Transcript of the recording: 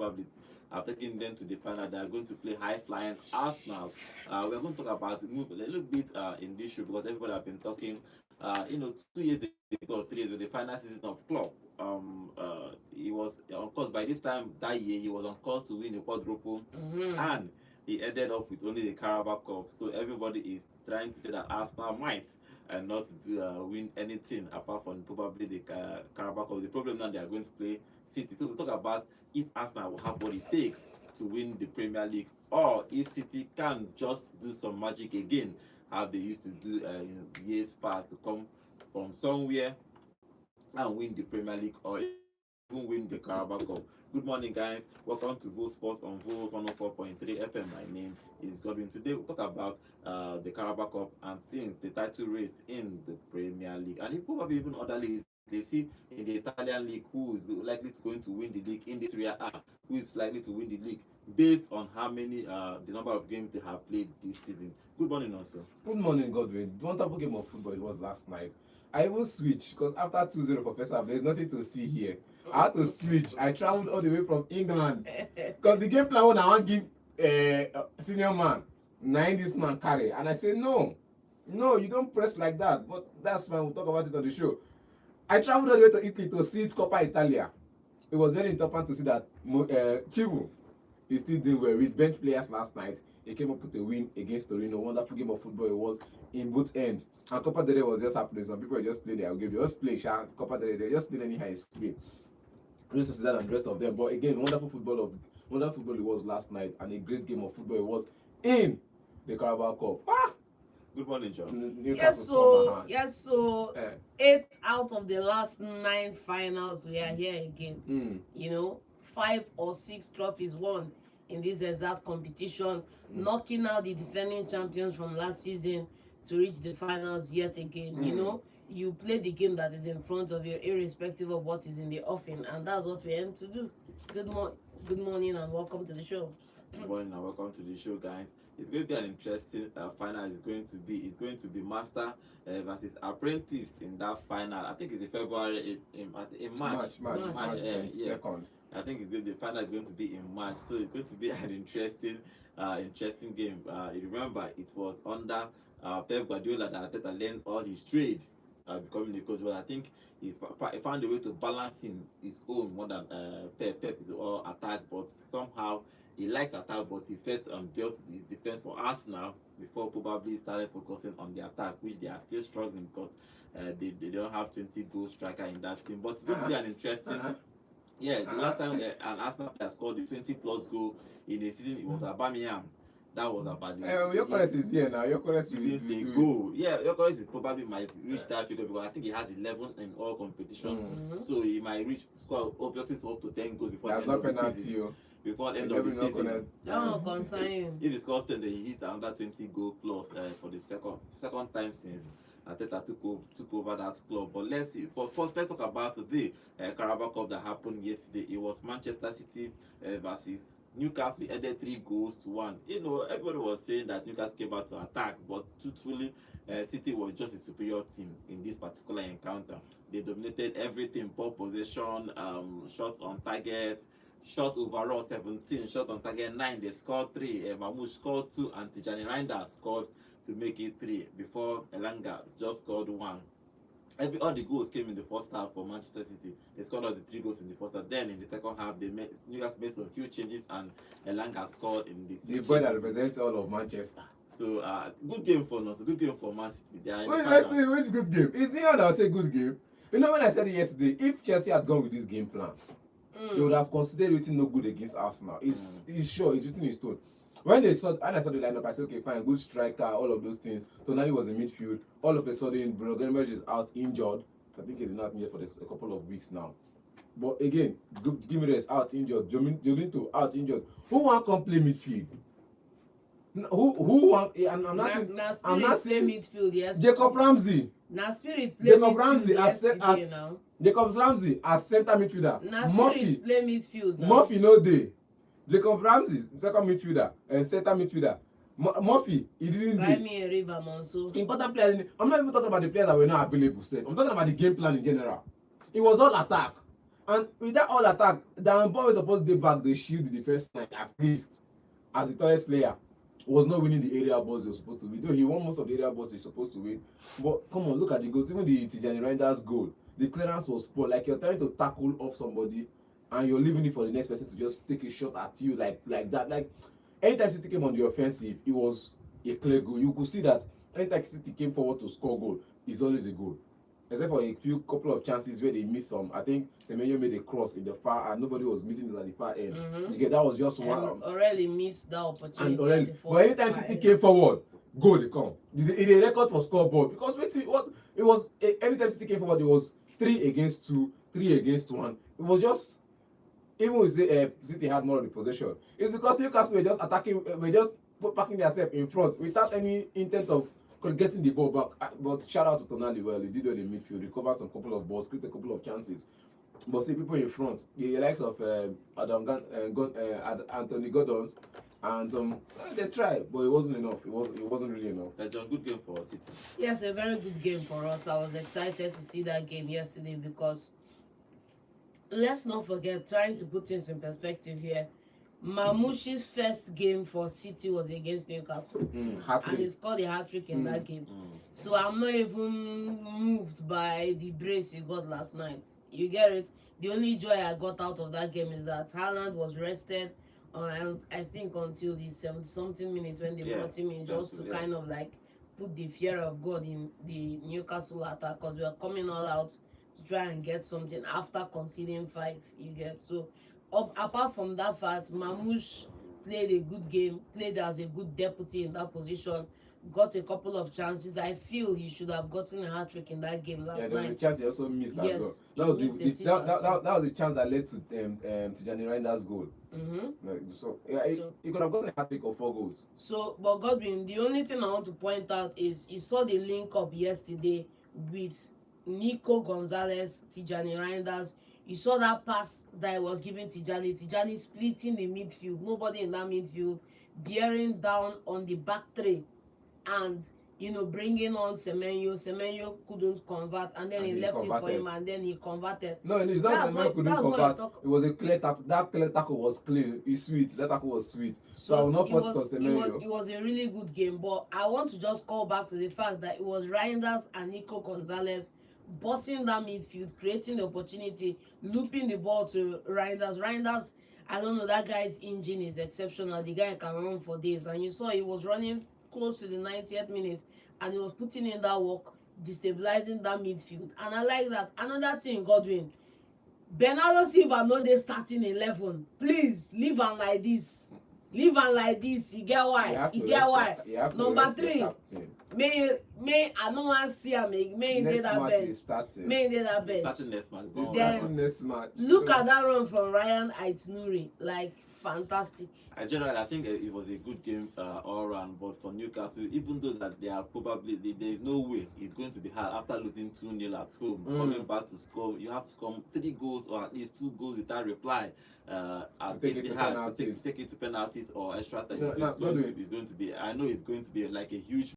probably have taken them to the final. They are going to play high flying Arsenal. We're going to talk about move a little bit in this show because everybody have been talking. 2 years ago, 3 years ago, the final season of club. He was on course by this time that year. He was on course to win the quadruple, and he ended up with only the Carabao Cup. So everybody is trying to say that Arsenal might and not do win anything apart from probably the Carabao Cup. The problem now they are going to play City. So we talk about if Arsenal will have what it takes to win the Premier League, or if City can just do some magic again, how they used to do in years past to come from somewhere and win the Premier League or even win the Carabao Cup. Good morning, guys. Welcome to Vote Sports on Vote 104.3 FM. My name is Godwin. Today we'll talk about the Carabao Cup and things, the title race in the Premier League, and if probably even other leagues. They see in the Italian league who is likely to going to win the league, in the Serie A who is likely to win the league based on how many the number of games they have played this season. Good morning, also. Good morning, Godwin. The wonderful game of football it was last night. I will switch because after 2-0 for first half, there's nothing to see here. I had to switch. I traveled all the way from England because the game plan when I want to give senior man, nine this man carry, and I say no, you don't press like that. But that's fine. We'll talk about it on the show. I traveled all the way to Italy to see Coppa Italia. It was very important to see that Chibu is still doing well with bench players last night. He came up with a win against Torino. Wonderful game of football it was in both ends. And Coppa del Rey was just happening. Some people were just playing their game. They just play Coppa del Rey. They just play anyhow it's played. Chris Cesar and the rest of them. But again, wonderful football it was last night, and a great game of football it was in the Carabao Cup. Good morning, John. Yes, so 8 out of the last 9 finals we are here again. 5 or 6 trophies won in this exact competition, knocking out the defending champions from last season to reach the finals yet again. You play the game that is in front of you, irrespective of what is in the offing, and that's what we aim to do. Good morning, and welcome to the show. Good morning and welcome to the show, guys. It's going to be an interesting final. It's going to be Master versus Apprentice in that final. I think it's in February, in March. March 22nd. I think the final is going to be in March, so it's going to be an interesting game. You remember, it was under Pep Guardiola that Arteta learned all his trade, becoming a coach. But I think he found a way to balance his own more than Pep. Pep is all attack, but somehow he likes attack, but he first built the defense for Arsenal before probably started focusing on the attack, which they are still struggling because they don't have 20 goal striker in that team. But it's going to be an interesting. The last time an Arsenal player scored the 20+ goal in a season, it was Aubameyang. That was about your chorus is here now. Your chorus is goal. Yeah, your chorus is probably might reach that figure because I think he has 11 in all competition. So he might score obviously up to 10 goals before the end of the season. Before the end of the season. If he scores 10, then he hits another 20 goal plus for the second time since Arteta took over that club. But let's see. But first, let's talk about the Carabao Cup that happened yesterday. It was Manchester City versus Newcastle. We ended 3-1. Everybody was saying that Newcastle came out to attack, but truthfully, City was just a superior team in this particular encounter. They dominated everything: ball possession, shots on target, shots overall 17, shot on target 9. They scored 3. Mahmoud scored 2, and Tijani Reinders scored to make it 3 before Elanga just scored 1. All the goals came in the first half for Manchester City. They scored all the 3 goals in the first half. Then in the second half, Newcastle made some few changes, and Elanga scored in the boy that represents all of Manchester. So good game for us. Good game for Man City. Which good game? Is it how I say good game? When I said it yesterday, if Chelsea had gone with this game plan, they would have considered written no good against Arsenal. It's sure, it's written in stone. When I saw the lineup, I said, okay, fine, good striker, all of those things. Tonali was in midfield. All of a sudden, Bruno Guimaraes is out injured. I think he's not injured for a couple of weeks now. But again, Guimaraes out injured. Jolinto out injured. Who want to come play midfield? Who want? I'm not saying midfield. Yes. Jacob Ramsey. Jacob Ramsey as center midfielder. Murphy play midfield. Murphy no day. Jacob Ramsey second midfielder and center midfielder. Murphy he didn't do. Important player. I'm not even talking about the players that were not available. I'm talking about the game plan in general. It was all attack. And with that all attack, the boy was supposed to dey back, they shield the first night at least. As the tallest player, was not winning the area balls he was supposed to win. Though he won most of the area balls he's supposed to win. But come on, look at the goals. Even the Tijani Reinders goal, the clearance was poor. Like you're trying to tackle off somebody and you're leaving it for the next person to just take a shot at you like that. Like anytime City came on the offensive, it was a clear goal. You could see that anytime City came forward to score goal, it's always a goal. Except for a few couple of chances where they missed some. I think Semenyo made a cross in the far and nobody was missing it at the far end. Again, that was just one. Already missed that opportunity. And already, but anytime City came forward, goal they come. It's a record for scoreboard because what it was. Anytime City came forward, it was 3 against 2, 3 against 1. It was just, even with City had more of the possession. It's because Newcastle were just attacking, were just packing themselves in front without any intent of getting the ball back. But shout out to Tonali, well, he did well in midfield, recovered some couple of balls, created a couple of chances. But see, people in front, the likes of Anthony Gordon's and some, they tried, but it wasn't enough. It wasn't really enough. That's a good game for City. Yes, a very good game for us. I was excited to see that game yesterday because let's not forget, trying to put things in perspective here, Mamouchi's first game for City was against Newcastle, and he scored a hat-trick in that game. So I'm not even moved by the brace he got last night. You get it? The only joy I got out of that game is that Haaland was rested, I think until the 70-something minute when they brought him in, just to kind of like put the fear of God in the Newcastle attack, because we are coming all out to try and get something after conceding 5. You get so. Apart from that fact, Mamouche played a good game, played as a good deputy in that position, got a couple of chances. I feel he should have gotten a hat-trick in that game last night. Yeah, there was a chance he also missed as well. That was the chance that led to Tijani Reinder's goal. So he could have gotten a hat-trick of 4 goals. So, but Godwin, the only thing I want to point out is you saw the link-up yesterday with Nico Gonzalez, Tijani Reinders. You saw that pass that I was giving Tijani. Tijani splitting the midfield. Nobody in that midfield. Bearing down on the back three. And, bringing on Semenyo. Semenyo couldn't convert. And then he left it for him. And then he converted. No, it's not Semenyo couldn't convert. It was a clear tackle. That clear tackle was clear. It's sweet. That tackle was sweet. So I will not fault it on Semenyo. It was a really good game. But I want to just call back to the fact that it was Reinders and Nico Gonzalez bossing that midfield, creating the opportunity, looping the ball to Reinders. Reinders, I don't know, that guy's engine is exceptional. The guy can run for days. And you saw he was running close to the 90th minute and he was putting in that work, destabilizing that midfield. And I like that. Another thing, Godwin, Bernardo Silva no dey starting 11. Please, leave him like this. Leave am like this. You get why? You get why? Number 3, may I no wan see am again. May he dey that bench. May he dey that bench. Starting next match. Starting next match. Look at that run from Ryan Aït-Nouri. Like, fantastic. Generally, I think it was a good game all around. But for Newcastle, even though that they are probably there is no way it's going to be hard after losing 2-0 at home. Coming back to score, you have to score 3 goals or at least 2 goals without reply. To take it to penalties or extra time. It's going to be. I know it's going to be like a huge